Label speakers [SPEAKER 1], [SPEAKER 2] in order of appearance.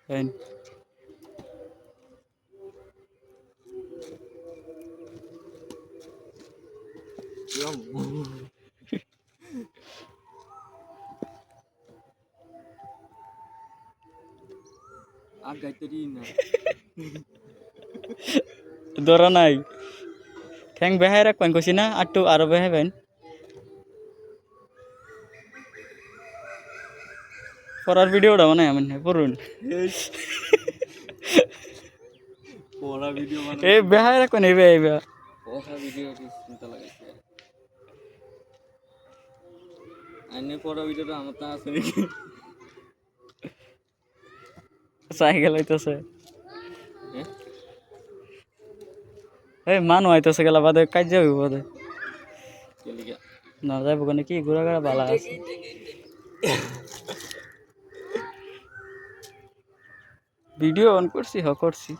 [SPEAKER 1] এই ধরা নাই ঠ্যাং বেহাই রাখবেন কইছি না একটু আরো বেহাইবেন পড়ার ভিডিওটা মানে এমন পড়ুন
[SPEAKER 2] পড়া ভিডিও
[SPEAKER 1] এই বেহাই রাখবেন এই বেহাইবা
[SPEAKER 2] পড়া ভিডিও চিন্তা লাগাইছে আইনে পড়া ভিডিওটা আমার তা আছে নাকি
[SPEAKER 1] সাইকেল হইতেছে এই মানু হইতেছে গেলা বাদে কাজ যাবি বাদে না যাইব কেন কি ঘোরা ঘোরা বালা আছে ভিডিও অন করছি করছি